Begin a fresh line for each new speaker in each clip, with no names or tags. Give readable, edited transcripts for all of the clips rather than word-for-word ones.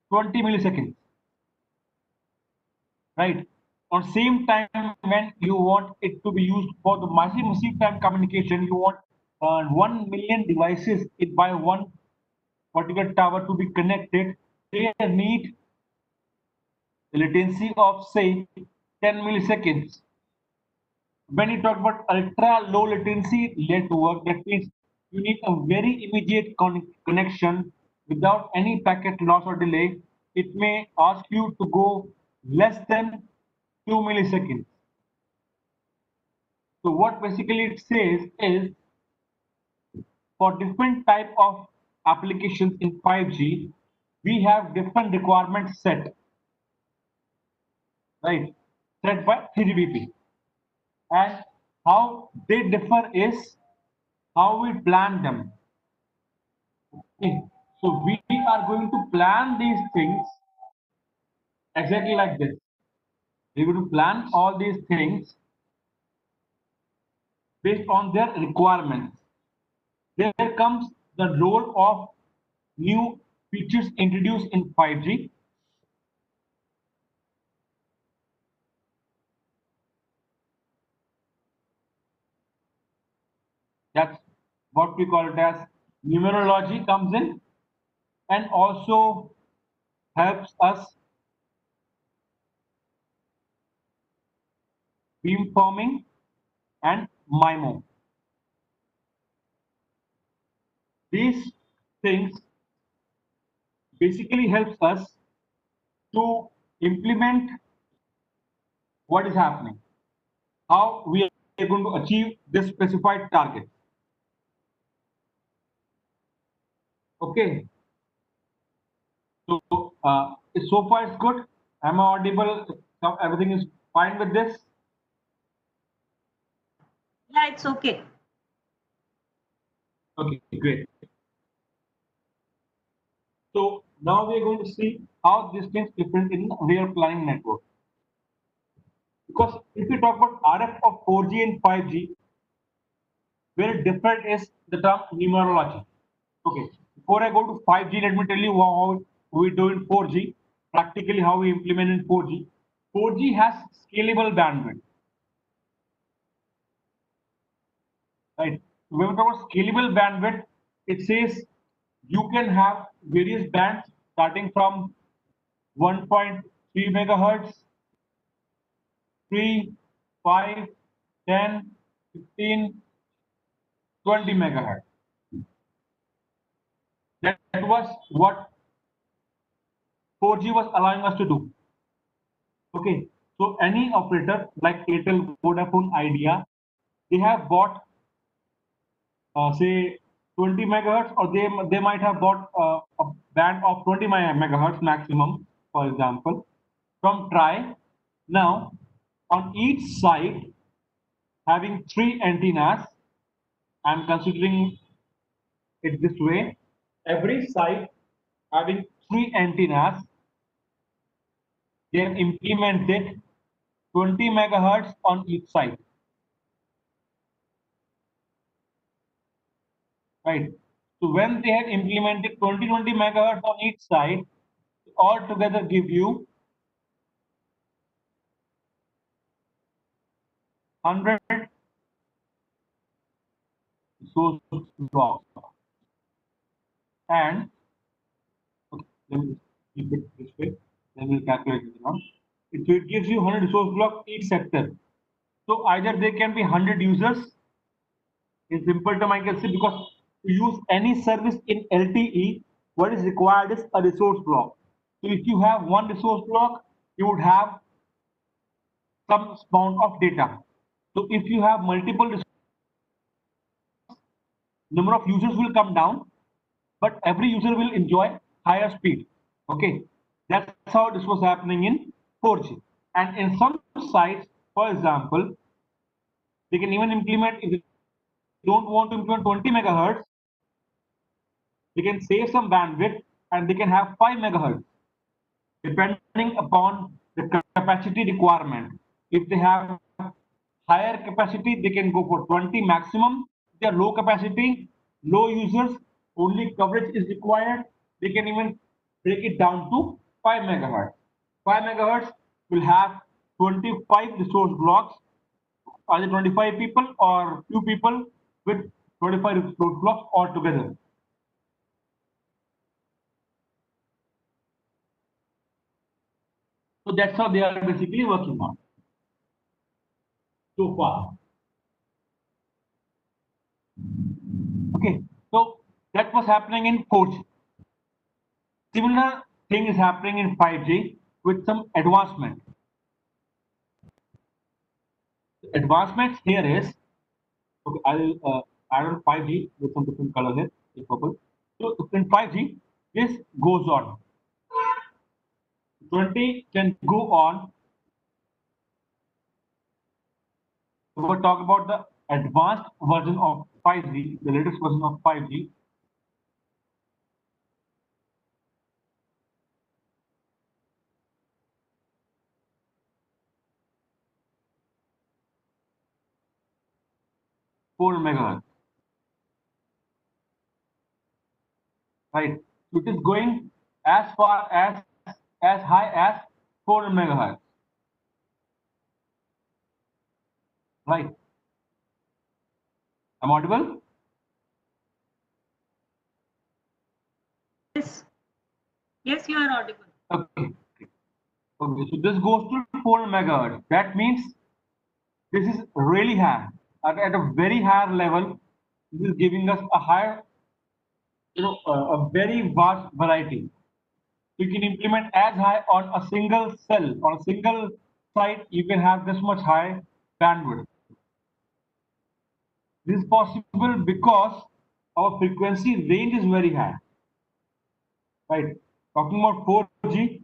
20 milliseconds, right? On same time, when you want it to be used for the massive time communication, you want 1 million devices by one particular tower to be connected. They need a latency of say 10 milliseconds. When you talk about ultra low latency network, that means you need a very immediate connection without any packet loss or delay. It may ask you to go less than 2 milliseconds. So what basically it says is for different type of applications in 5G, we have different requirements set, right? Set by 3GPP. And how they differ is how we plan them. Okay. So we are going to plan these things exactly like this. We're going to plan all these things based on their requirements. There comes the role of new features introduced in 5G. That's what we call it as numerology comes in and also helps us beamforming and MIMO. These things basically helps us to implement what is happening, how we are going to achieve this specified target. Okay, so so far it's good. Am I audible? So everything is fine with this?
Yeah, it's okay.
Okay, great. So now we are going to see how this thing is different in real planning network. Because if you talk about RF of 4G and 5G, very different is the term numerology. Okay, before I go to 5G, let me tell you how we do in 4G, practically how we implement in 4G. 4G has scalable bandwidth, right? When we talk about scalable bandwidth, it says you can have various bands starting from 1.3 megahertz, 3, 5, 10, 15, 20 megahertz. That was what 4G was allowing us to do. Okay, so any operator like Airtel, Vodafone, Idea, they have bought say 20 megahertz, or they might have bought a band of 20 megahertz maximum, for example, from Tri. Now, on each side having three antennas, I'm considering it this way. Every side having three antennas, they have implemented 20 megahertz on each side. Right. So when they have implemented 20 megahertz on each side, all together give you 100 source blocks. And okay, let me keep it this way. Then we'll calculate it now. So it gives you 100 resource blocks each sector. So either they can be 100 users. In simple term, I can say, because to use any service in LTE, what is required is a resource block. So if you have one resource block, you would have some amount of data. So if you have multiple, number of users will come down, but every user will enjoy higher speed. Okay, that's how this was happening in 4G. And in some sites, for example, they can even implement, if they don't want to implement 20 megahertz, they can save some bandwidth and they can have 5 megahertz, depending upon the capacity requirement. If they have higher capacity, they can go for 20 maximum. If they are low capacity, low users, only coverage is required, they can even break it down to 5 megahertz. 5 megahertz will have 25 resource blocks, either 25 people or few people with 25 resource blocks altogether. So that's how they are basically working on so far. Okay, so that was happening in 4G. Similar thing is happening in 5G with some advancement. Advancements here is, okay, I'll add on 5G with some different color here, in purple. So in 5G, this goes on. 20 can go on. We'll talk about the advanced version of 5G, the latest version of 5G. Four megahertz, right? So it is going as far as high as 4 megahertz, right? I'm audible?
Yes. Yes, you are audible.
Okay. Okay. So this goes to 4 megahertz. That means this is really high. At a very higher level, this is giving us a higher, a very vast variety. You can implement as high on a single cell, on a single site, you can have this much high bandwidth. This is possible because our frequency range is very high, right? Talking about 4G,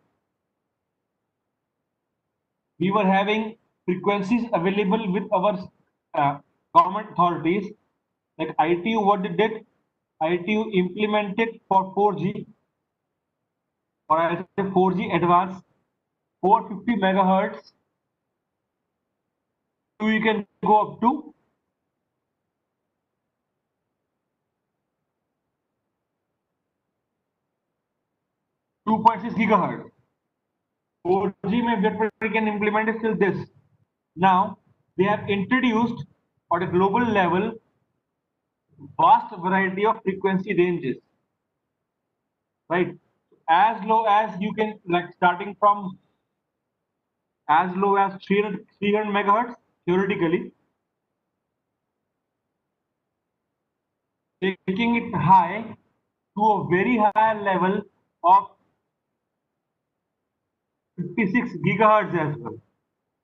we were having frequencies available with our government authorities, like ITU. What they did, ITU implemented for 4G, or I say 4G advanced, 450 megahertz. So you can go up to 2.6 gigahertz. 4G may get we can implement is still this. Now they have introduced at a global level vast variety of frequency ranges, right? As low as you can, like starting from as low as 300 megahertz theoretically, taking it high to a very high level of 56 gigahertz as well.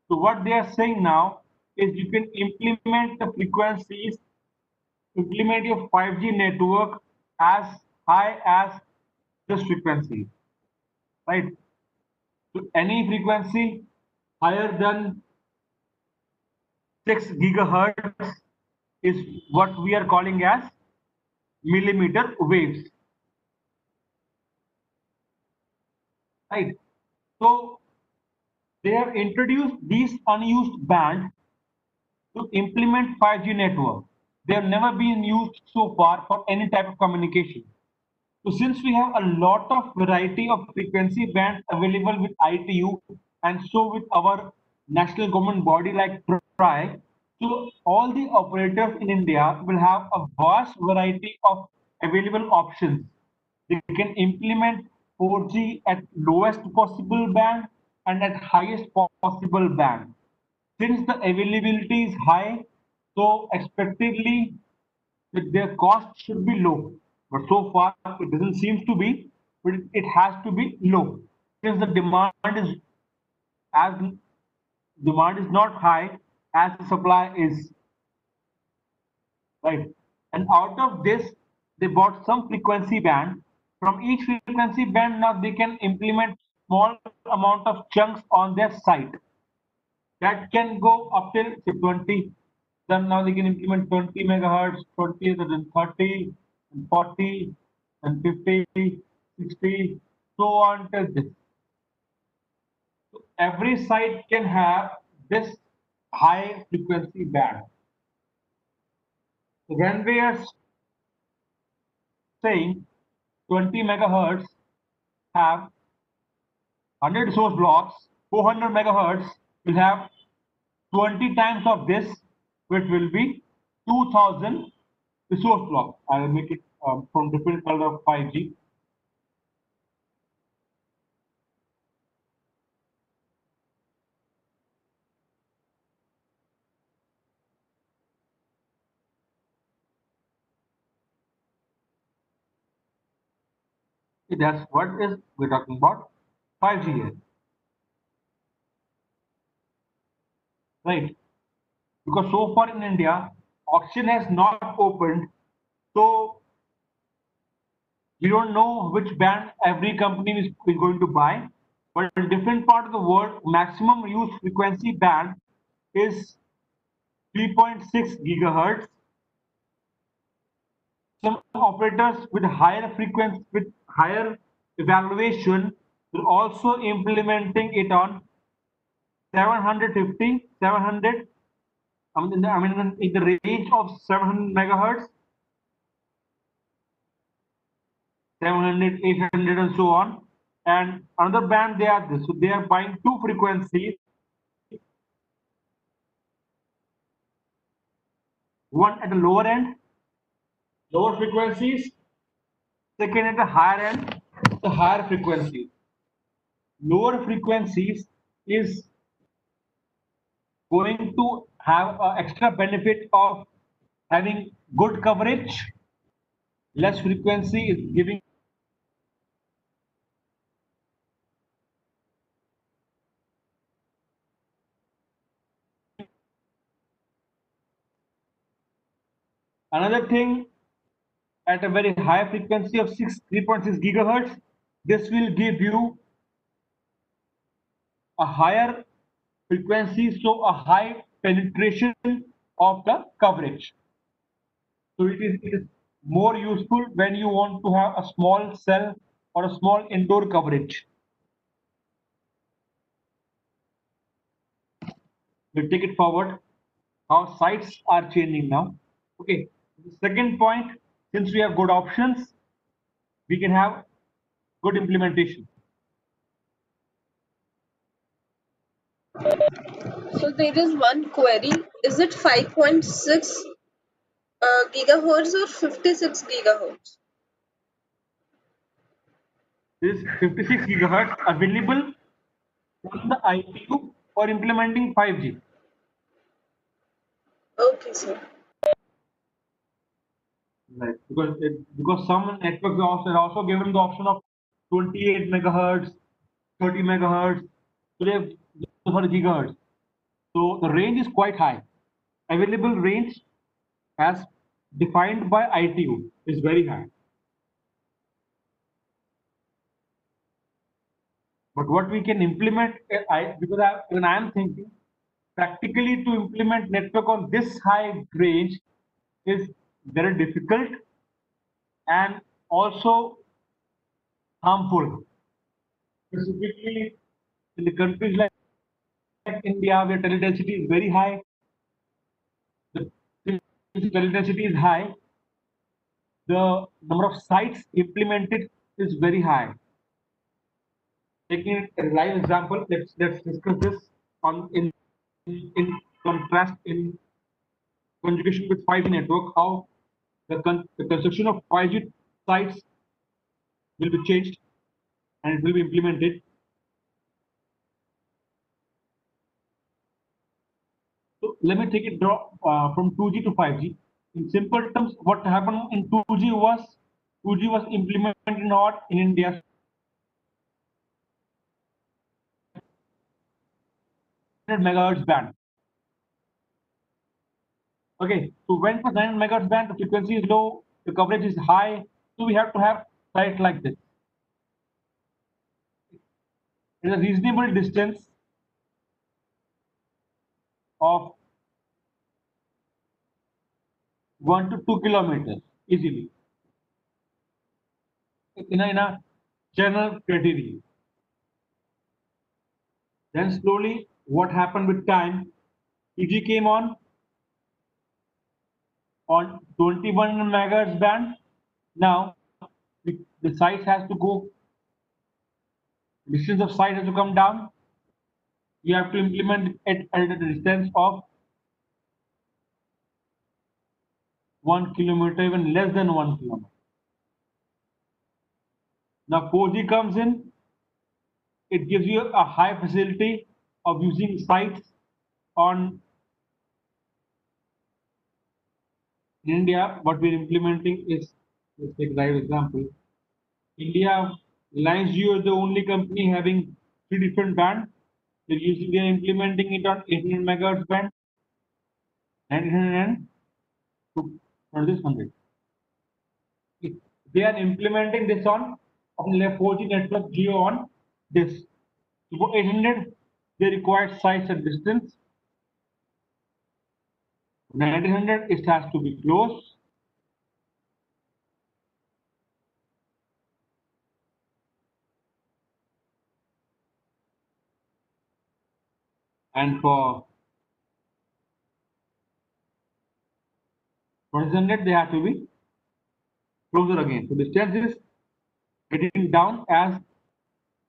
So what they are saying now is you can implement the frequencies, implement your 5G network as high as this frequency, right? So any frequency higher than 6 gigahertz is what we are calling as millimeter waves, right? So they have introduced these unused band to implement 5G network. They have never been used so far for any type of communication. So since we have a lot of variety of frequency bands available with ITU and so with our national government body like TRI, so all the operators in India will have a vast variety of available options. They can implement 4G at lowest possible band and at highest possible band. Since the availability is high, so expectedly their cost should be low. But so far it doesn't seem to be, but it has to be low. Since the as demand is not high as the supply is, right? And out of this, they bought some frequency band. From each frequency band, now they can implement small amount of chunks on their site. That can go up till say 20. Then now they can implement 20 megahertz, 20, then 30, and 40, and 50, 60, so on till this. So every site can have this high frequency band. So when we are saying 20 megahertz have 100 resource blocks, 400 megahertz will have 20 times of this, which will be 2000 resource blocks. I will make it from different color of 5G. That's what is we're talking about 5G here, right? Because so far in India, auction has not opened, so we don't know which band every company is going to buy. But in different part of the world, maximum use frequency band is 3.6 gigahertz. Some operators with higher frequency, with higher evaluation, will also implementing it on 750, 700. In the range of 700 megahertz, 700, 800, and so on. And another band they are this. So they are buying two frequencies, one at the lower end, lower frequencies, second at the higher end, the higher frequencies. Lower frequencies is going to have an extra benefit of having good coverage. Less frequency is giving another thing at a very high frequency of 3.6 gigahertz. This will give you a higher frequency, so a high penetration of the coverage. So it is more useful when you want to have a small cell or a small indoor coverage. We'll take it forward. How sites are changing now. Okay. The second point, since we have good options, we can have good implementation.
So there is one query. Is it 5.6 gigahertz or 56 gigahertz?
This 56 gigahertz available on the IPU for implementing 5G.
Okay, sir.
Right. Because some networks are also given the option of 28 megahertz, 30 megahertz, so they have 30 gigahertz. So the range is quite high. Available range as defined by ITU is very high. But what we can implement, when I am thinking, practically to implement network on this high range is very difficult and also harmful. Specifically in the countries like India, where teledensity is very high, the teledensity is high, the number of sites implemented is very high. Taking a live example, let's discuss this on in contrast in conjugation with 5G network, how the construction of 5G sites will be changed and it will be implemented. So let me take it draw from 2G to 5G. In simple terms, what happened in 2G was implemented not in India megahertz band. Okay, so when for 900 megahertz band, the frequency is low, the coverage is high, so we have to have sites like this. It is a reasonable distance of 1 to 2 kilometers easily in a general criteria. Then slowly, what happened with time? 3G came on 21 megahertz band. Now the sites has to go Distance of sight has to come down. You have to implement it at a distance of 1 kilometer, even less than 1 kilometer. Now 4G comes in, it gives you a high facility of using sites on in India. What we're implementing is, let's take a live example. India, Reliance Jio is the only company having 3 different bands. They're implementing it on 800 megahertz band, 900 and or this 100. They are implementing this on the 4G network Geo on this. So for 800, they require size and distance. 1900, it has to be close. And for 2600, they have to be closer again. So distance is getting down as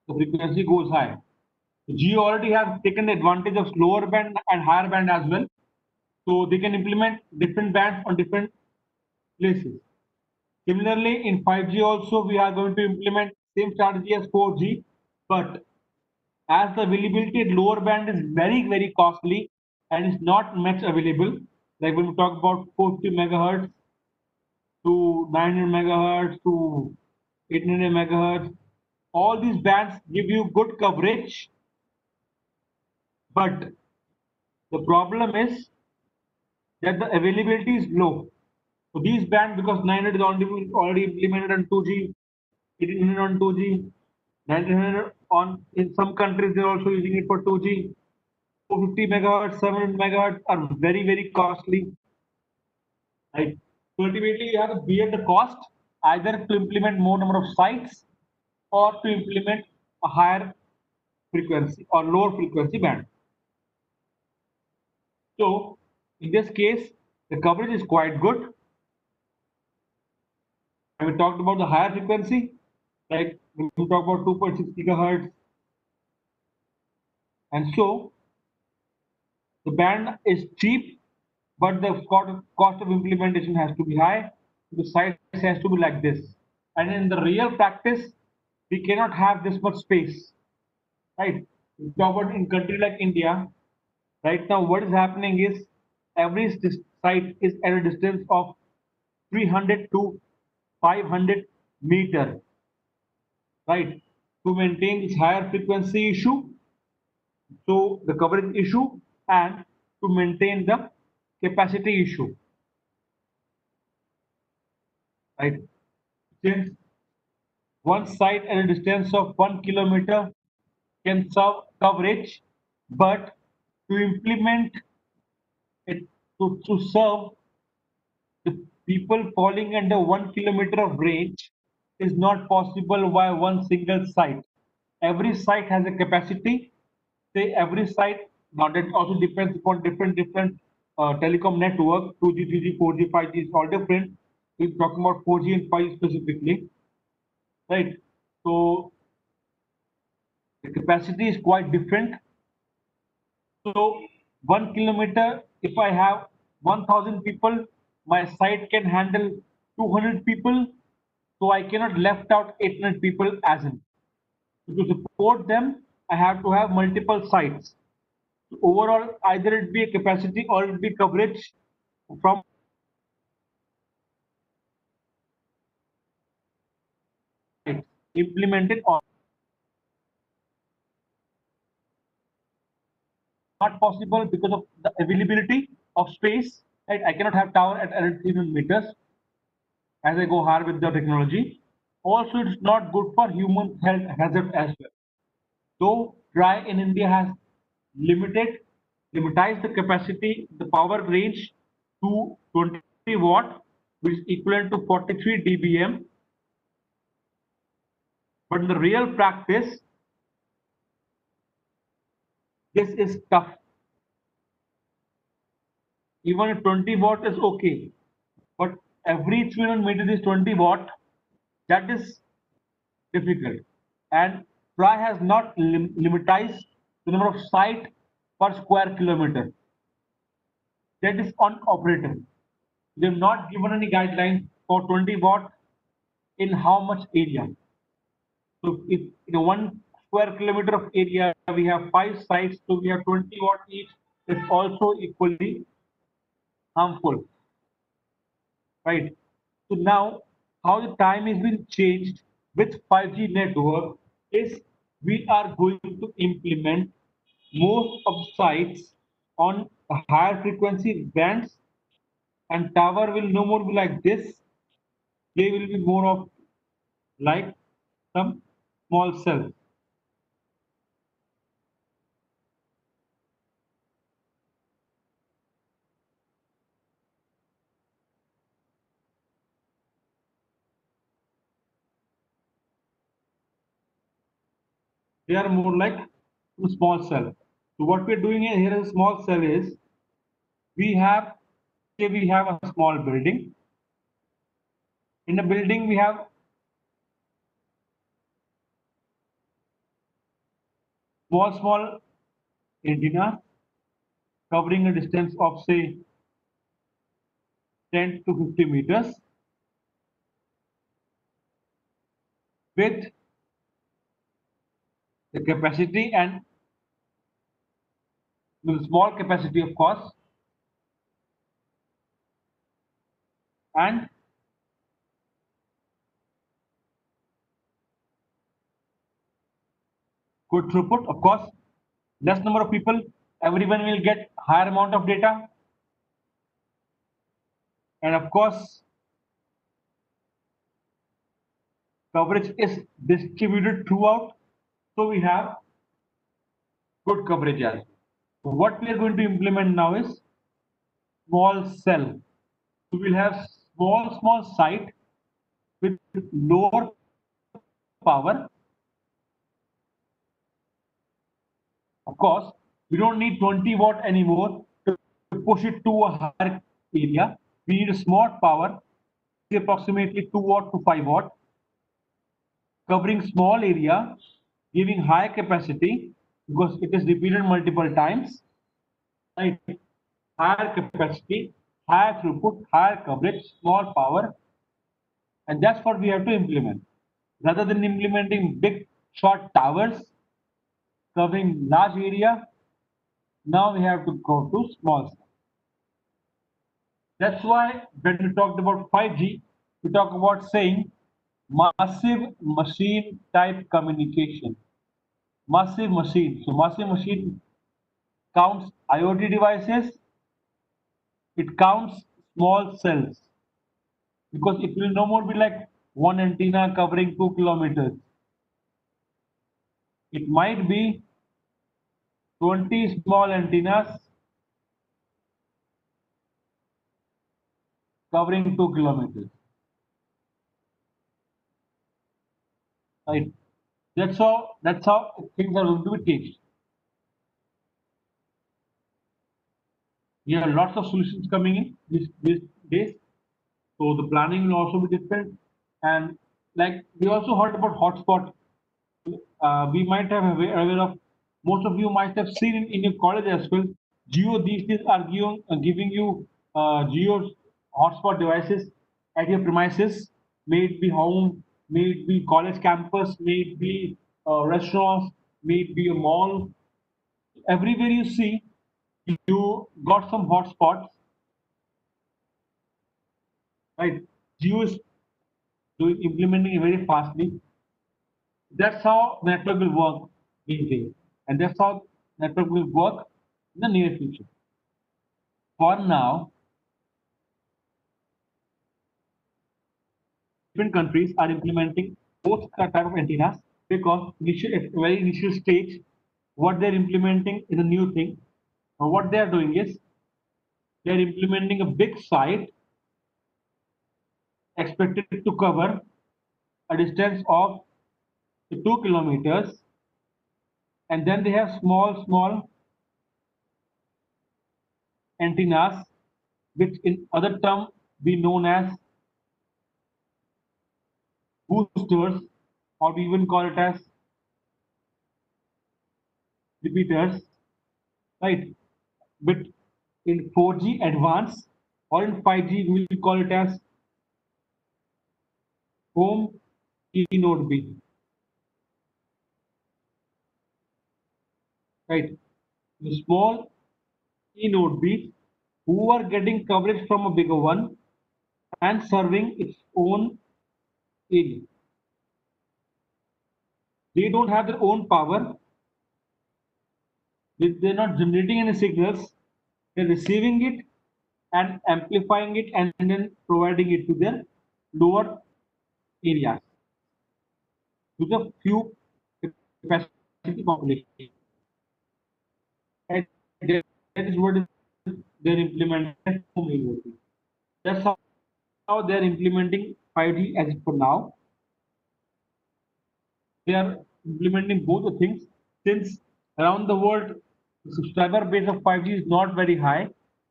the frequency goes high. So Geo already has taken the advantage of lower band and higher band as well. So they can implement different bands on different places. Similarly, in 5G also, we are going to implement same strategy as 4G, but as the availability at lower band is very, very costly and is not much available, like when we talk about 40 megahertz to 900 megahertz to 800 megahertz, all these bands give you good coverage, but the problem is that the availability is low. So these bands, because 900 is already implemented on 2G, 1800 on 2G, 1900 on, in some countries they're also using it for 2G. 450 megahertz, 700 megahertz are very, very costly. Right? So ultimately, you have to bear the cost either to implement more number of sites or to implement a higher frequency or lower frequency band. So in this case, the coverage is quite good. And we talked about the higher frequency, like we talk about 2.6 gigahertz. And so the band is cheap, but the cost of implementation has to be high. The size has to be like this. And in the real practice, we cannot have this much space, right? We talk about in country like India, right now what is happening is every site is at a distance of 300 to 500 meter, right? To maintain this higher frequency issue, so the coverage issue, and to maintain the capacity issue, right? Since one site at a distance of 1 kilometer can serve coverage, but to implement it to serve the people falling under 1 kilometer of range is not possible by one single site. Every site has a capacity. Say every site, now that also depends upon different telecom network, 2G, 3G, 4G, 5G is all different. We're talking about 4G and 5G specifically, right? So the capacity is quite different. So 1 kilometer, if I have 1000 people, my site can handle 200 people. So I cannot left out 800 people as in. So to support them, I have to have multiple sites. So overall, either it be a capacity or it be coverage from sites implemented or not possible because of the availability of space. Right? I cannot have tower at 300 meters as I go hard with the technology. Also, it's not good for human health hazard as well. Though dry in India has limitized the capacity, the power range to 20 watt, which is equivalent to 43 dBm. But in the real practice, this is tough. Even if 20 watt is okay, but every 300 meters is 20 watt, that is difficult. And TRAI has not limitized the number of site per square kilometer. That is unoperative. They have not given any guidelines for 20 watt in how much area. So if in a 1 square kilometer of area we have 5 sites, so we have 20 watt each. It's also equally harmful, right? So now how the time has been changed with 5G network is we are going to implement most of the sites on higher frequency bands, and tower will no more be like this. They will be more of like some small cells. They are more like a small cell. So what we're doing here is a small cell is we have, say we have a small building. In the building we have small antenna covering a distance of say 10 to 50 meters with the capacity and with small capacity of course, and good throughput. Of course, less number of people, everyone will get higher amount of data, and of course coverage is distributed throughout, so we have good coverage as well. So what we are going to implement now is small cell. So we'll have small site with lower power. Of course, we don't need 20 watt anymore to push it to a higher area. We need a smart power, approximately 2 watt to 5 watt, covering small area, giving high capacity because it is repeated multiple times, right? Higher capacity, higher throughput, higher coverage, small power, and that's what we have to implement. Rather than implementing big short towers covering large area, now we have to go to small cell. That's why when we talked about 5G, we talk about saying massive machine type communication. Massive machine. So massive machine counts IoT devices, it counts small cells because it will no more be like one antenna covering 2 kilometers. It might be 20 small antennas covering 2 kilometers. Right. That's how things are going to be changed. We have lots of solutions coming in these days. So the planning will also be different. And like we also heard about hotspot. We might have aware of, most of you might have seen in your college as well. Geo these days are giving you Geo hotspot devices at your premises, may it be home, may it be college campus, may it be restaurants, may it be a mall. Everywhere you see, you got some hotspots, right? Geo is doing implementing it very fastly. That's how network will work these days, and that's how network will work in the near future. For now, different countries are implementing both type of antennas because at very initial stage, what they're implementing is a new thing. And what they are doing is they're implementing a big site expected to cover a distance of 2 kilometers, and then they have small antennas, which in other term be known as boosters, or we even call it as repeaters, right? But in 4G advanced or in 5G, we will call it as home keynote B, right? The small keynote B who are getting coverage from a bigger one and serving its own area. They don't have their own power. They're not generating any signals. They're receiving it and amplifying it and then providing it to their lower areas to the few capacity population. And that is what they're implementing home university. That's how they're implementing 5G as for now. They are implementing both the things since around the world the subscriber base of 5G is not very high.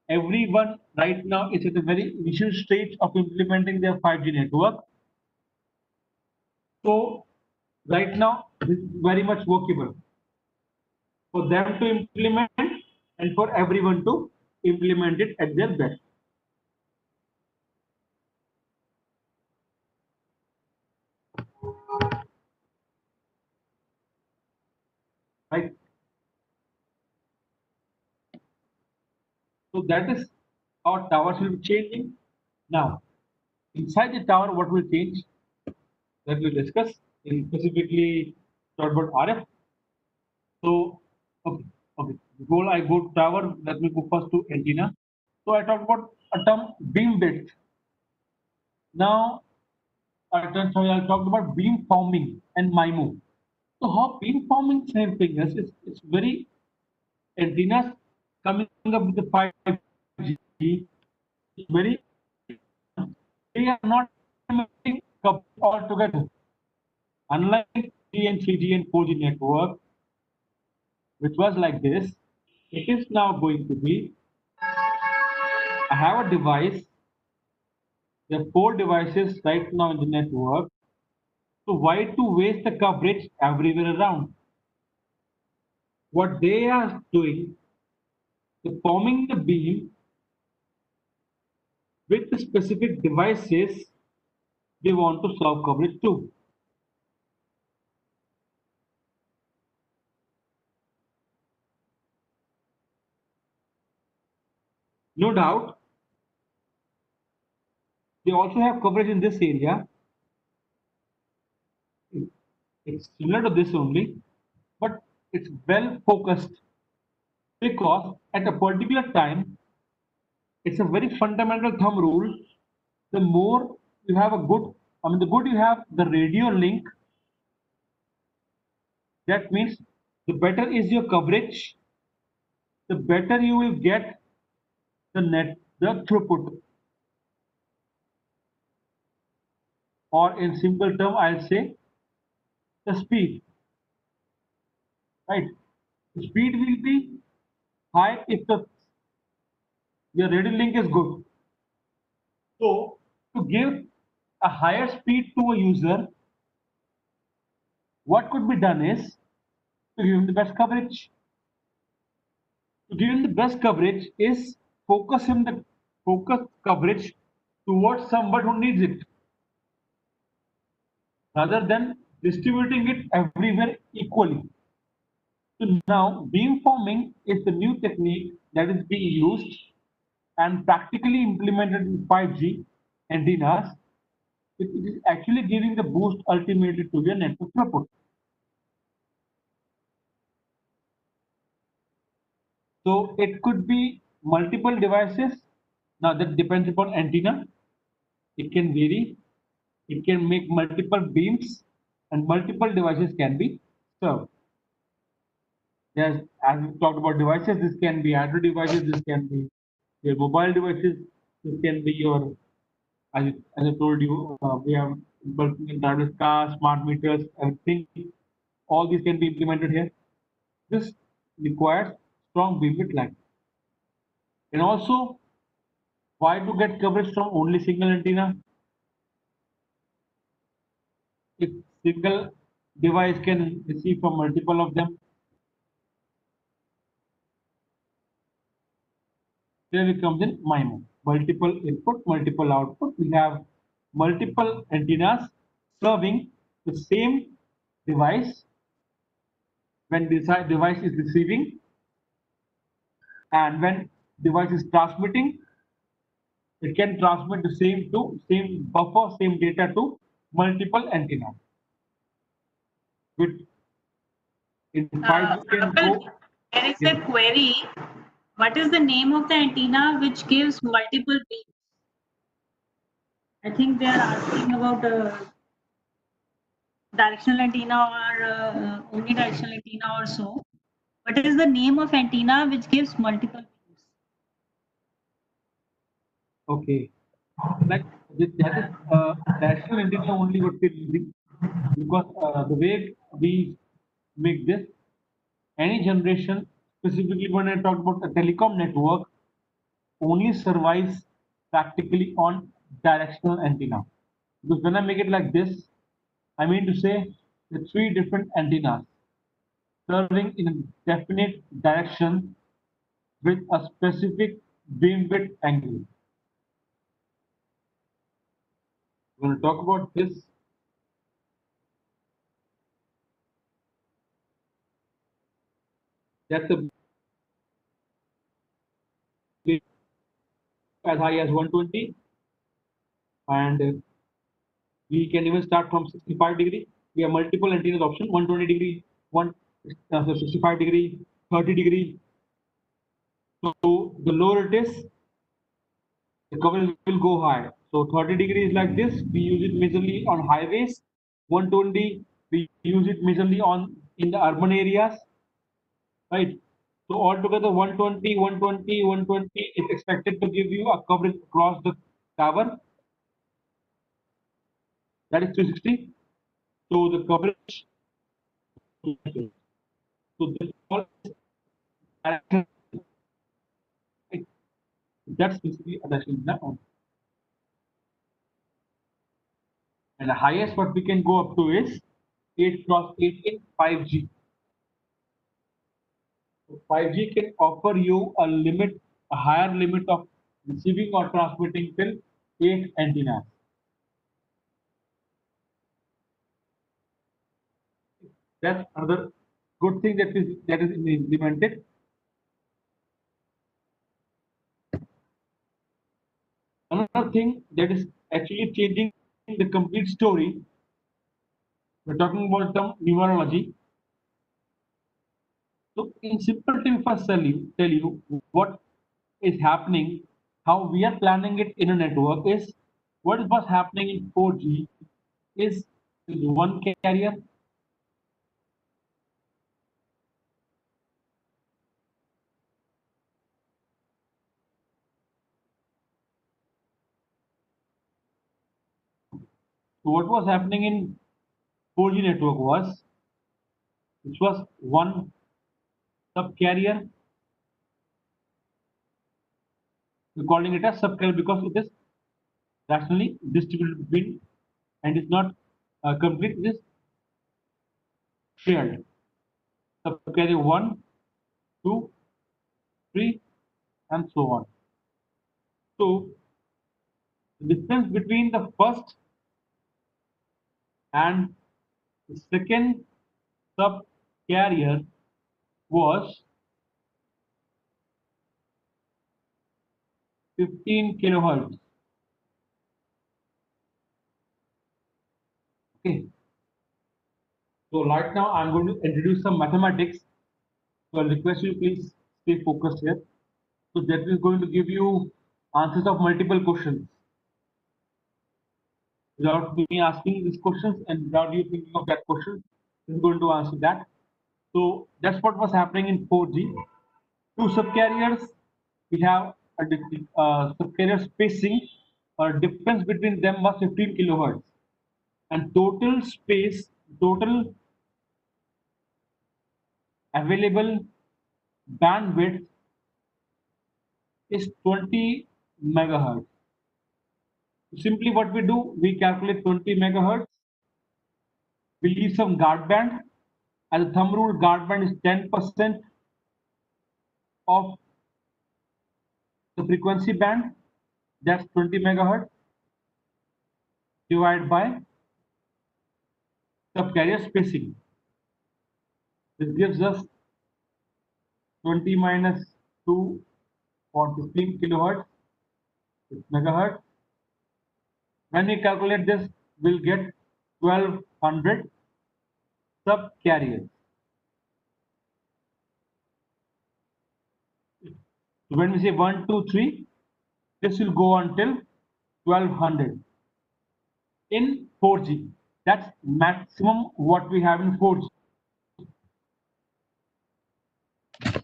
Everyone right now is at a very initial stage of implementing their 5G network. So right now this is very much workable for them to implement and for everyone to implement it at their best. Right? So that is how towers will be changing. Now, inside the tower, what will change? That we'll discuss in specifically talk about RF. So, okay, okay. Before I go to tower, let me go first to antenna. So I talked about a term beam width. Now I talked about beam forming and MIMO. So how beam forming is helping us is it's very antennas coming up with the 5G. It's very they are not implementing coupled altogether. Unlike 3 and 3G and 4G network, which was like this, it is now going to be I have a device, there are 4 devices right now in the network. So why to waste the coverage everywhere around? What they are doing, they're forming the beam with the specific devices they want to serve coverage to. No doubt, they also have coverage in this area. It's similar to this only, but it's well focused because at a particular time, it's a very fundamental thumb rule. The more you have a good, the good you have the radio link, that means the better is your coverage, the better you will get the throughput. Or in simple term, I'll say the speed, right? The speed will be high if your radio link is good. So to give a higher speed to a user, what could be done is to give him the best coverage. To give him the best coverage is focus coverage towards someone who needs it, rather than distributing it everywhere equally. So now beamforming is the new technique that is being used and practically implemented in 5G antennas. It is actually giving the boost ultimately to your network throughput. So it could be multiple devices. Now that depends upon antenna. It can vary. It can make multiple beams and multiple devices can be served. Yes, as we talked about devices, this can be Android devices, this can be your mobile devices, this can be your, as I told you, we have driverless cars, smart meters, everything. All these can be implemented here. This requires strong beamwidth line. And also, why to get coverage from only single antenna? If single device can receive from multiple of them, Here it comes in MIMO. Multiple input, multiple output. We have multiple antennas serving the same device when this device is receiving, and when device is transmitting, it can transmit the same buffer, same data to multiple antennas. With in 5 you can
Kapil,
go.
there is
Yes.
a query. What is the name of the antenna which gives multiple beams? I think they are asking about directional antenna or omnidirectional antenna or so. What is the name of antenna which gives multiple beams?
Okay. Like that is directional antenna only what we're using, because the way we make this, any generation, specifically when I talk about a telecom network, only survives practically on directional antenna. Because when I make it like this, I mean to say the three different antennas serving in a definite direction with a specific beam width angle. We're going to talk about this. That's a beam as high as 120, and we can even start from 65 degree. We have multiple antennas option: 120 degree, 65 degree, 30 degree. So the lower it is, the coverage will go high. So 30 degrees like this, we use it majorly on highways. 120, we use it majorly on in the urban areas, right? So altogether 120, 120, 120 is expected to give you a coverage across the tower. That is 360. So the coverage. So this all that's basically a directional. And the highest what we can go up to is 8 cross 8 in 5G. So 5G can offer you a limit, a higher limit of receiving or transmitting till 8 antennas. That's another good thing that is implemented. Another thing that is actually changing the complete story. We're talking about some numerology. So in simple terms, if I tell you what is happening, how we are planning it in a network is what was happening in 4G is one carrier. So what was happening in 4G network was which was one subcarrier. We're calling it a subcarrier because it is rationally distributed between and is not complete. It is shared. Subcarrier 1, 2, 3, and so on. So the difference between the first and the second subcarrier was 15 kilohertz. Okay. So right now I'm going to introduce some mathematics. So I'll request you please stay focused here. So that is going to give you answers of multiple questions without me asking these questions and without you thinking of that question. This is going to answer that. So that's what was happening in 4G. Two subcarriers, we have a subcarrier spacing or difference between them was 15 kilohertz, and total space, total available bandwidth is 20 megahertz. Simply what we do, we calculate 20 megahertz, we leave some guard band. As a thumb rule, guard band is 10% of the frequency band, that's 20 megahertz, divided by subcarrier spacing. This gives us 20 minus 2 for 15 kilohertz, 6 megahertz. When we calculate this, we'll get 1200 subcarriers. So when we say 1, 2, 3, this will go until 1200 in 4G. That's maximum what we have in 4G.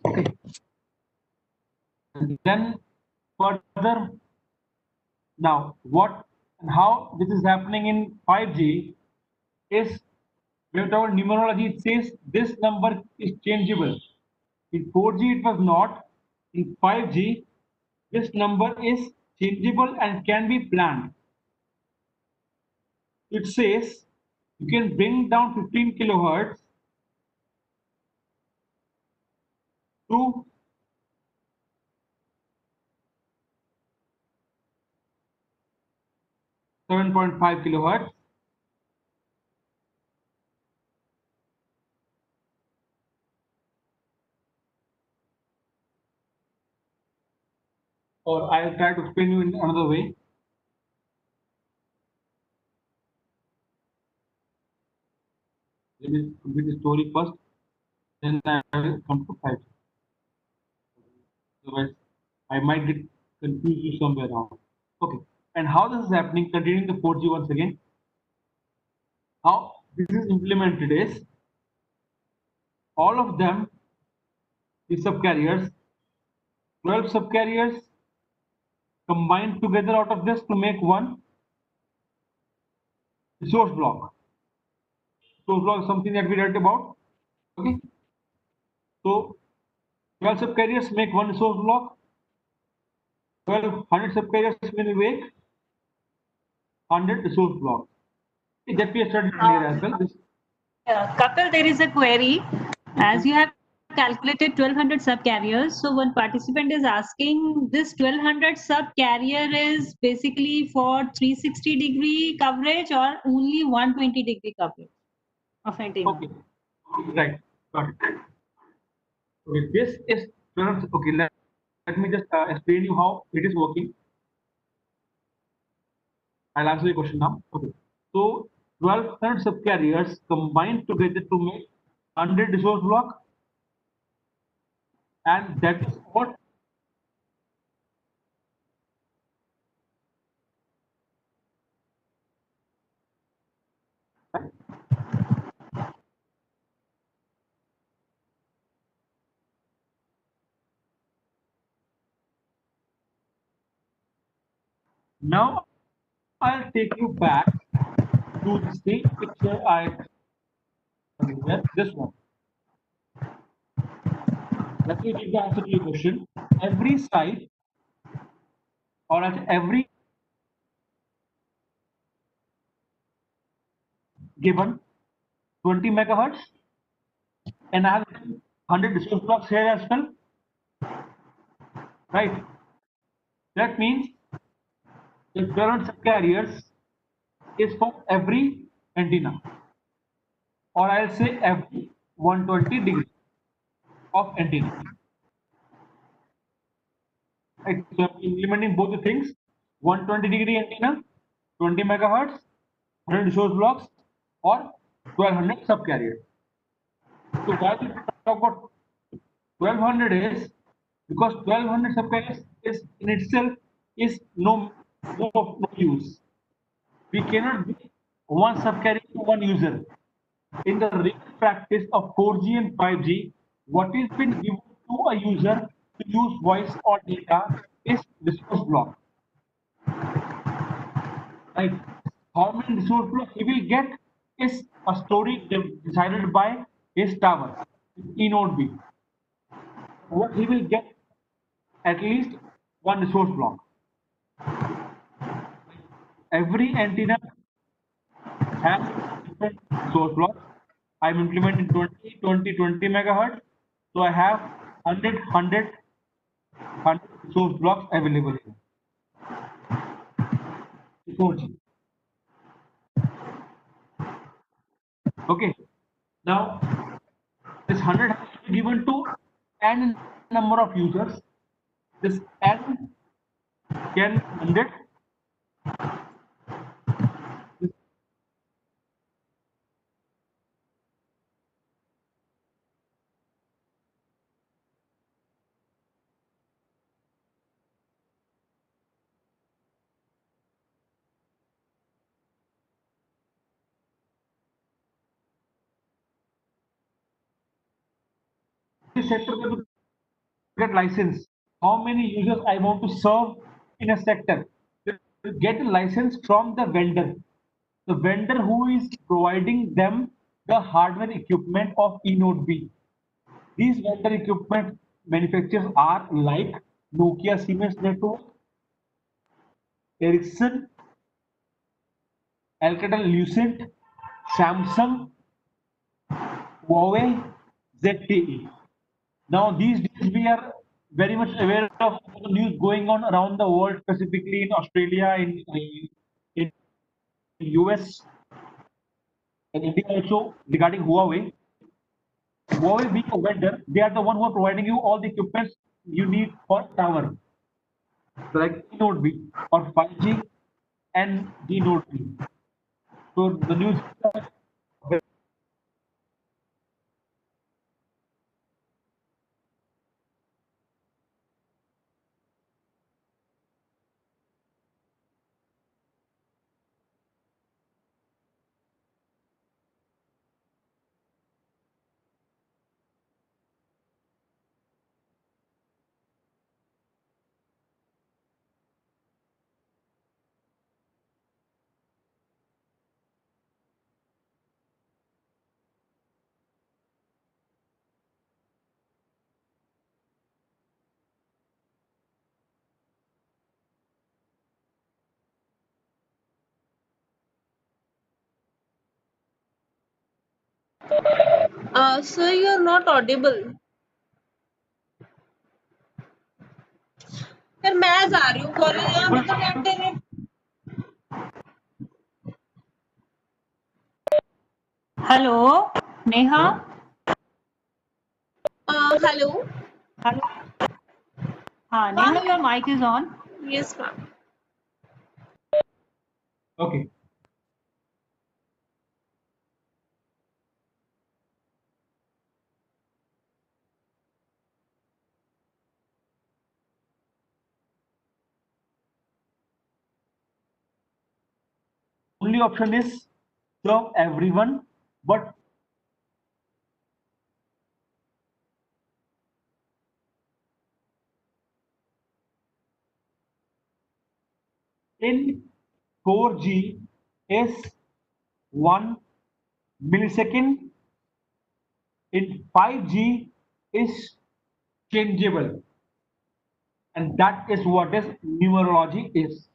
Okay. And then further, now what and how this is happening in 5G is, with our numerology, it says this number is changeable. In 4G it was not. In 5G, this number is changeable and can be planned. It says you can bring down 15 kilohertz to 7.5 kilohertz. Or I'll try to explain you in another way. Let me complete the story first, then I will come to 5G. Otherwise, I might get confused you somewhere around. Okay, and how this is happening, continuing the 4G once again. How this is implemented is, all of them, the subcarriers, 12 subcarriers combined together out of this to make one resource block. Resource block is something that we read about. Okay, so 12 subcarriers make one resource block. 1200 subcarriers will make 100 resource blocks. That we have studied earlier as well.
Kapil, there is a query. As you have calculated 1200 subcarriers, so one participant is asking, this 1200 subcarrier is basically for 360-degree coverage or only 120-degree coverage of antenna?
Okay, right, got it. Okay, this is 12. Okay, let me just explain you how it is working. I'll answer your question now. Okay, so 1200 subcarriers combined together to make 100 resource block, and that is what now I'll take you back to the same picture this one. Let me give the answer to your question. Every site, or at every given 20 megahertz, and I have 100 resource blocks here as well, right? That means the 1200 subcarriers is for every antenna, or I'll say every 120 degrees of antenna. Right? So I'm implementing both the things: 120-degree antenna, 20 megahertz, 100 resource blocks, or 1200 subcarriers. So why we talk about 1200 is because 1200 subcarriers is in itself is no use. We cannot give one subcarrier to one user. In the real practice of 4G and 5G, what is been given to a user to use voice or data is resource block. Right? How many resource blocks he will get is a story decided by his tower, E node B. What he will get, at least one resource block. Every antenna has different resource blocks. I'm implementing 20 megahertz. So I have 100 source blocks available here. 4G. Okay. Now this 100 has to be given to n number of users. This n can 100. This sector will get license. How many users I want to serve in a sector? They get a license from the vendor. The vendor who is providing them the hardware equipment of eNote B. These vendor equipment manufacturers are like Nokia Siemens Network, Ericsson, Alcatel Lucent, Samsung, Huawei, ZTE. Now these days we are very much aware of the news going on around the world, specifically in Australia, in US, and India also regarding Huawei. Huawei being a vendor, they are the one who are providing you all the equipment you need for tower, like eNote B or 5G and dNote B. So the news.
Sir, you're not audible. फिर मैं जा रही हूँ college यहाँ मतलब internet
Hello, Neha.
Hello
Hello. Neha, your mic is on.
Yes ma'am
Okay. Only option is serve everyone, but in 4G is 1 millisecond. In 5G is changeable, and that is what is numerology is.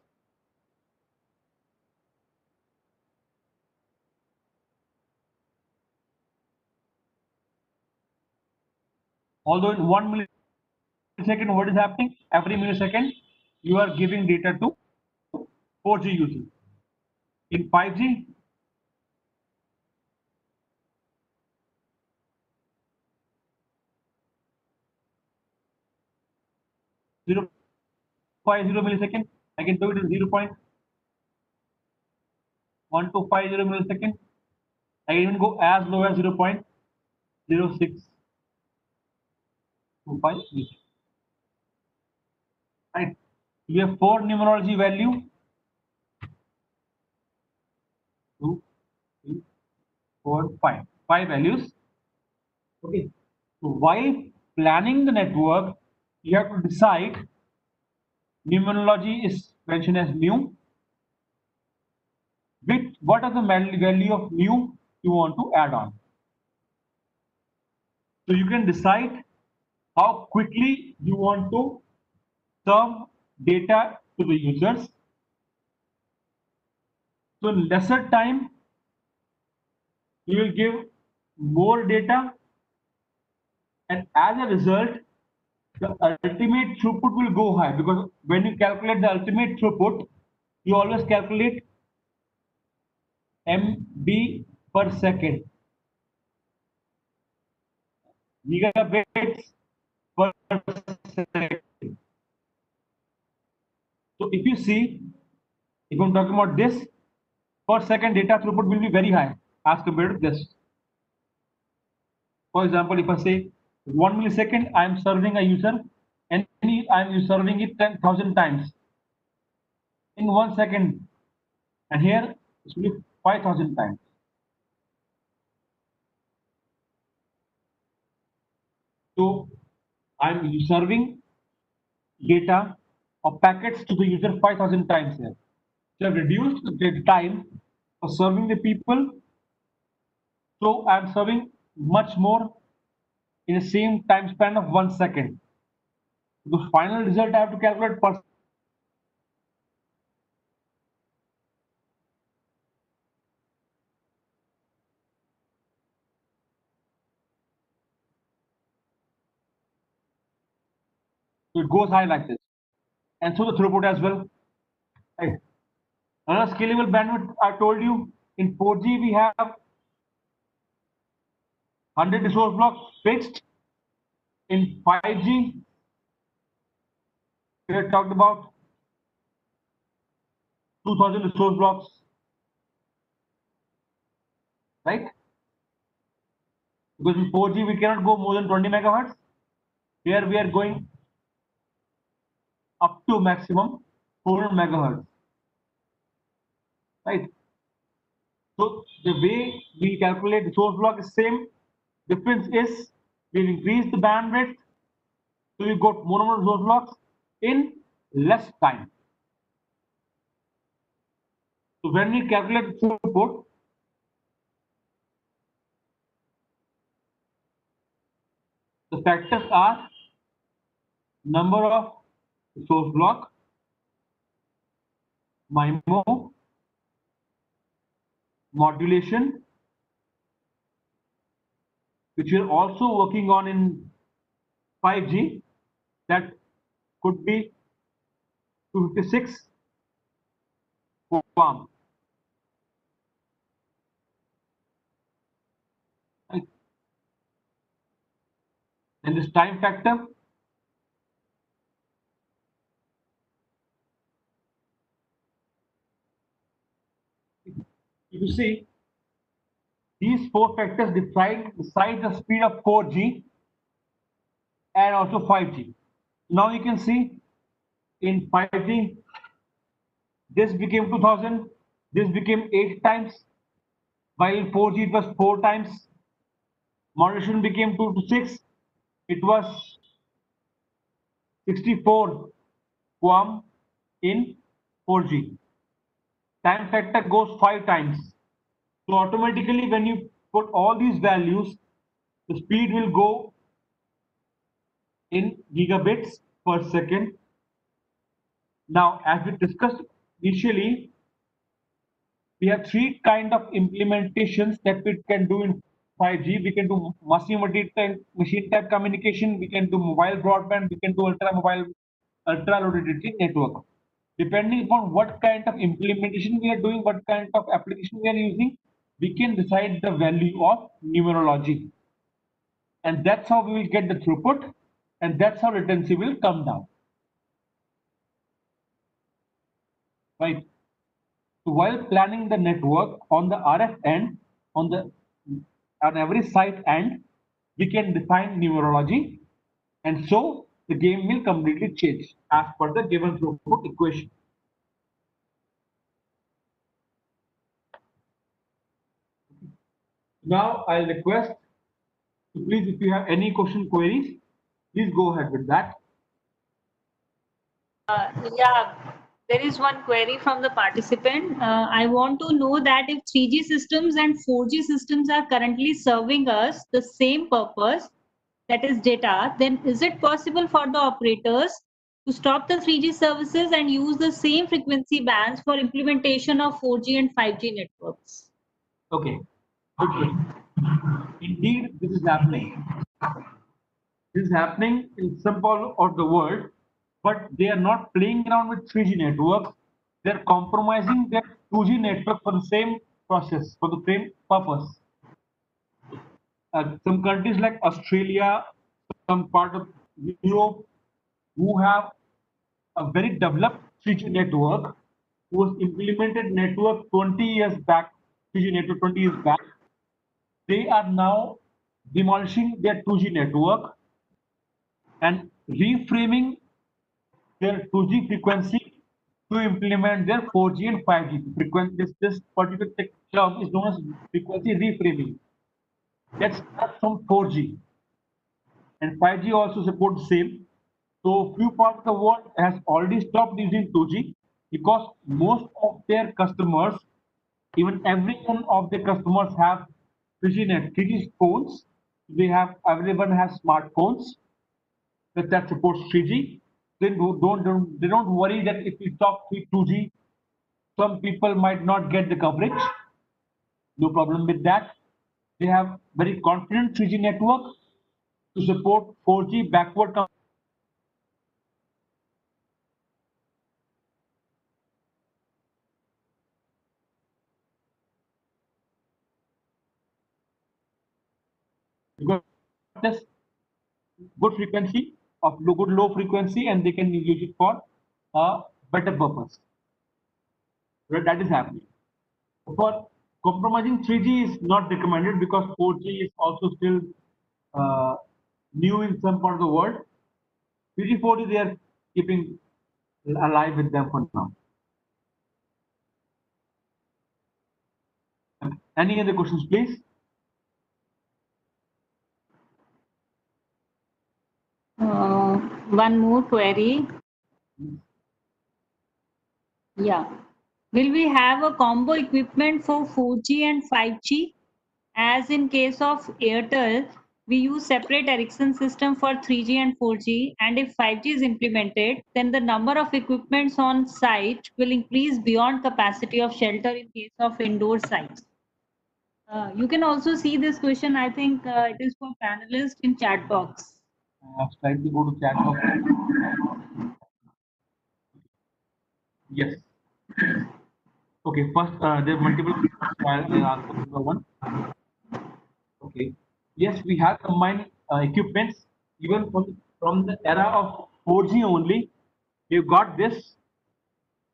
Although in 1 millisecond, what is happening? Every millisecond, you are giving data to 4G users. In 5G, 0.50 millisecond, I can do it in 0.1250 millisecond. I can even go as low as 0.0625 millisecond. Right? You have 4 numerology value. 2, 3, 4, 5. 5 values. Okay. So while planning the network, you have to decide numerology is mentioned as mu. With what are the value of mu you want to add on. So you can decide how quickly you want to serve data to the users. So in lesser time, you will give more data, and as a result, the ultimate throughput will go high, because when you calculate the ultimate throughput, you always calculate MB per second, gigabits per second. So if you see, if I'm talking about this, per second data throughput will be very high as compared to this. For example, if I say 1 millisecond, I am serving a user and I am serving it 10,000 times in 1 second, and here it will be 5,000 times. So I'm serving data of packets to the user 5,000 times here. So I've reduced the time for serving the people. So I'm serving much more in the same time span of 1 second. The final result I have to calculate per. So it goes high like this. And so the throughput as well. Right. Another scalable bandwidth, I told you, in 4G we have 100 resource blocks fixed. In 5G, we have talked about 2000 resource blocks, right? Because in 4G we cannot go more than 20 megahertz. Here we are going up to maximum 400 megahertz, right? So the way we calculate the source block is same. Difference is we've increased the bandwidth, so we got more and more source blocks in less time. So when we calculate throughput, the factors are number of source block, MIMO, modulation, which we are also working on in 5G, that could be 256 QAM. Right. And this time factor, you see, these four factors decide the speed of 4G and also 5G. Now you can see in 5G, this became 2000, this became 8 times, while in 4G it was 4 times. Modulation became 2 to 6, it was 64 QAM in 4G. Time factor goes 5 times. So automatically when you put all these values, the speed will go in gigabits per second. Now, as we discussed initially, we have three kind of implementations that we can do in 5G. We can do machine type communication, we can do mobile broadband, we can do ultra low latency network. Depending upon what kind of implementation we are doing, what kind of application we are using, we can decide the value of numerology. And that's how we will get the throughput, and that's how latency will come down. Right. So while planning the network on the RF end, on every site end, we can define numerology, and so the game will completely change as per the given throughput equation. Now I'll request, please, if you have any queries, please go ahead with that.
Yeah, there is one query from the participant. I want to know that if 3G systems and 4G systems are currently serving us the same purpose, that is data, then is it possible for the operators to stop the 3G services and use the same frequency bands for implementation of 4G and 5G networks?
Okay, good question. Indeed, this is happening. This is happening in some part of the world, but they are not playing around with 3G networks. They're compromising their 2G network for the same process, for the same purpose. Some countries like Australia, some part of Europe, who have a very developed 3G network, who was implemented network 20 years back, 3G network 20 years back, they are now demolishing their 2G network and reframing their 2G frequency to implement their 4G and 5G frequency. This particular term is known as frequency reframing. Let's start from 4G, and 5G also supports same. So few parts of the world has already stopped using 2G because most of their customers, even every one of their customers have 3G phones. They have everyone has smartphones that supports 3G. Then they don't worry that if we stop with 2G, some people might not get the coverage. No problem with that. They have very confident 3G network to support 4G backward because this good frequency of good low frequency, and they can use it for a better purpose. Right, that is happening. For compromising 3G is not recommended because 4G is also still uh, new in some part of the world. 3G, 4G, they are keeping alive with them for now. Any other questions, please?
One more query. Yeah. Will we have a combo equipment for 4G and 5G? As in case of Airtel, we use separate Ericsson system for 3G and 4G, and if 5G is implemented, then the number of equipments on site will increase beyond capacity of shelter in case of indoor sites. You can also see this question. I think it is for panelists in chat box.
Slightly go to chat box. Yes. Okay. First, there are multiple questions. I'll answer number one. Okay. Yes, we have combined equipments even from the era of 4G only. We've got this.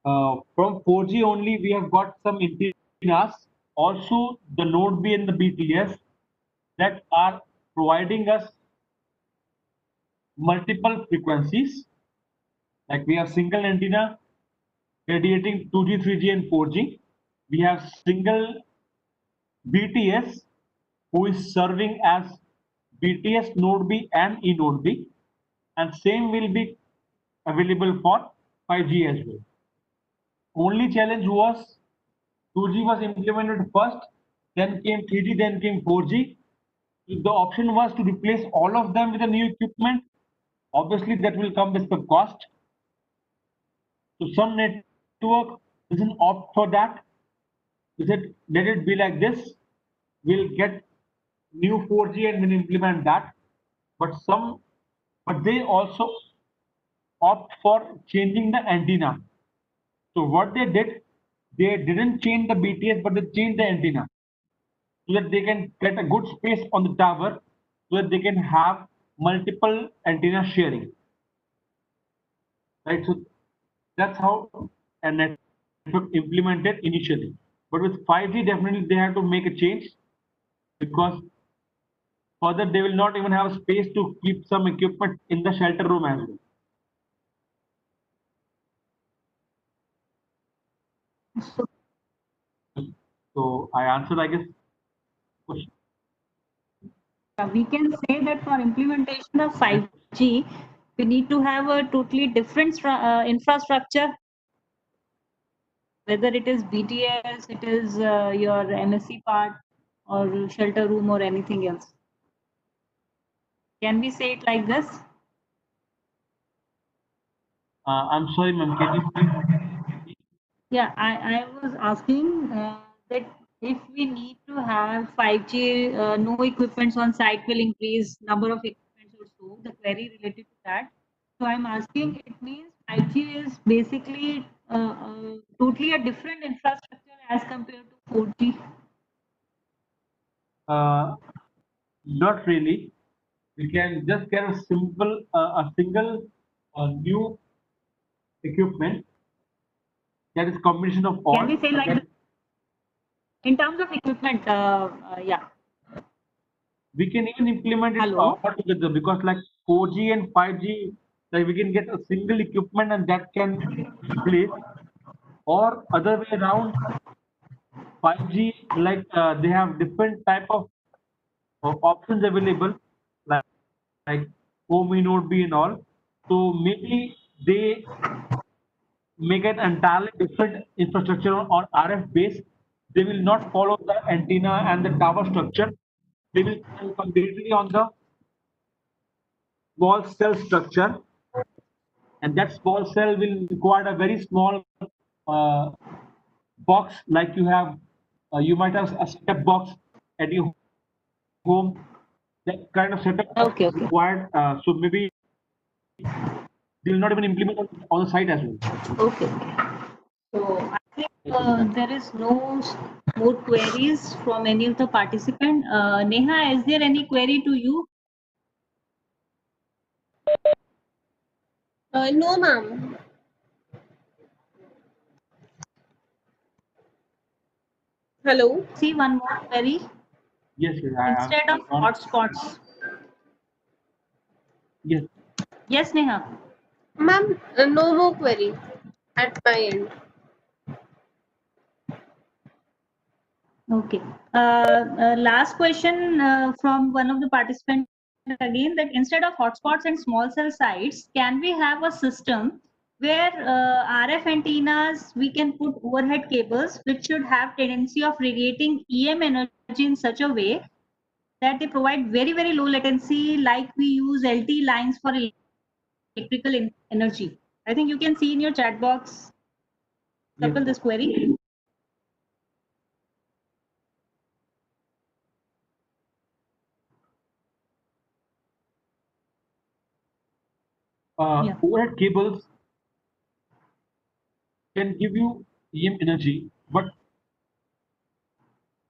From 4G only, we have got some antennas. Also, the Node B and the BTS that are providing us multiple frequencies. Like we have single antenna radiating 2G, 3G, and 4G. We have single BTS who is serving as BTS node B and E node B, and same will be available for 5G as well. Only challenge was 2G was implemented first, then came 3G, then came 4G. If the option was to replace all of them with a new equipment, obviously that will come with the cost. So some network doesn't opt for that. They said, let it be like this. We'll get new 4G and we'll implement that. But they also opt for changing the antenna. So what they did, they didn't change the BTS, but they changed the antenna so that they can get a good space on the tower, so that they can have multiple antenna sharing. Right. So that's how a network implemented initially. But with 5G, definitely they have to make a change because further they will not even have space to keep some equipment in the shelter room as well. So I answered, I guess, question.
We can say that for implementation of 5G, we need to have a totally different infrastructure, whether it is BTS, it is your MSC part, or shelter room, or anything else. Can we say it like this?
I'm sorry, ma'am. Can you please?
Yeah, I was asking that if we need to have 5G, no equipments on site will increase, number of equipments or so. also, the query related to that. So I'm asking, it means 5G is basically totally a different infrastructure as compared to 4G.
Not really. We can just get a single new equipment that is combination of
Can
all.
we say like in terms of equipment? Yeah.
We can even implement it
Hello.
all together because like 4G and 5G, like we can get a single equipment and that can replace, or other way around, 5G like they have different type of options available like home node B and all. So maybe they make an entirely different infrastructure on RF base. They will not follow the antenna and the tower structure. They will stand completely on the small cell structure, and that small cell will require a very small uh, box, like you might have a setup box at your home. That kind of setup box
Okay.
is
Okay.
required. So maybe they will not even implement on the site as well.
Okay. So I think
That will be done.
there is no more queries from any of the participant. Neha, is there any query to you?
No, ma'am. Hello.
See one more query.
Yes, yes,
Instead of
I've gone.
hotspots.
Yes.
Yes, Neha.
Ma'am, no more query at my end.
Okay. Last question from one of the participants again, that instead of hotspots and small cell sites, can we have a system where RF antennas, we can put overhead cables which should have tendency of radiating EM energy in such a way that they provide very, very low latency, like we use LT lines for electrical energy. I think you can see in your chat box,
Yes.
Kapil, this query. Yeah.
Overhead cables can give you EM energy, but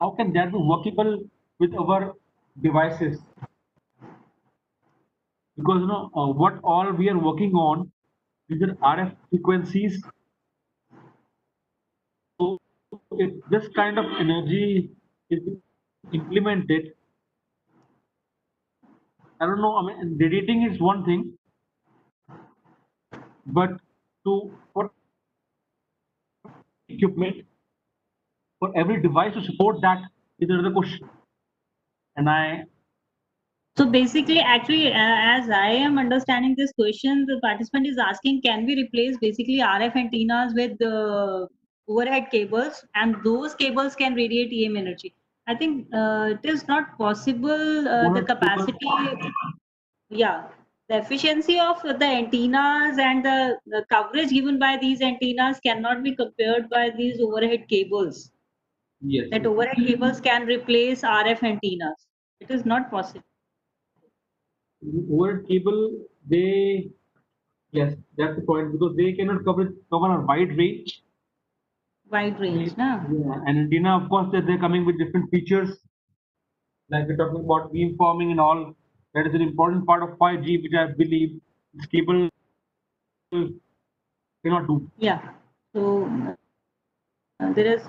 how can that be workable with our devices? Because what all we are working on, these are RF frequencies. So if this kind of energy is implemented, I don't know. I mean, radiating is one thing, but for equipment, for every device to support that is another question. And
So basically, actually, as I am understanding this question, the participant is asking, can we replace basically RF antennas with overhead cables, and those cables can radiate EM energy? I think it is not possible. The
overhead cables,
capacity, yeah, the efficiency of the antennas and the coverage given by these antennas cannot be compared by these overhead cables.
yes,
That overhead cables can replace RF antennas. It is not possible.
overhead cable, they, yes, that's the point because they cannot cover a wide range.
Wide range, na?
Yeah, and antenna, of course, that they're coming with different features. Like we're talking about beamforming and all. That is an important part of 5G, which I believe this cable cannot do.
Yeah. So there is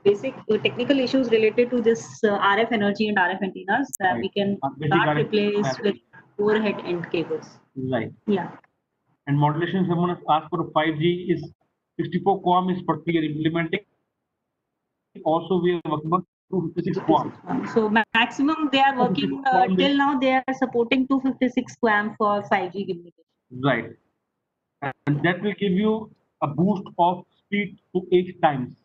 basic technical issues related to this RF energy and RF antennas that
Right.
we can
Basic
not
RF
replace with
capacity.
overhead end cables.
Right.
Yeah.
And modulation, someone has asked for a 5G is 64 QAM is per year implementing. Also, we are working on 256 QAM.
256 QAM. So maximum they are
256
working
QAM
till
is
now they are supporting 256 QAM for 5G communication.
right. And that will give you a boost of speed to 8 times.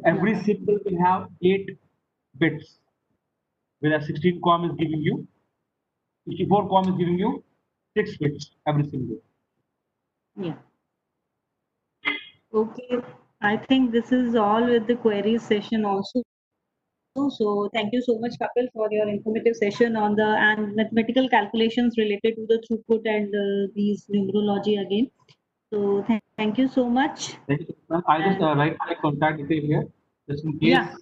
Every
Yeah.
symbol will have 8 bits, whereas 16 QAM is giving you 64 QAM is giving you 6 bits every symbol.
Yeah. Okay. I think this is all with the queries session also. So thank you so much, Kapil, for your informative session on the and mathematical calculations related to the throughput and these numerology again. So thank you so much.
Thank you, ma'am. I just write my contact detail here, just in case
Yeah.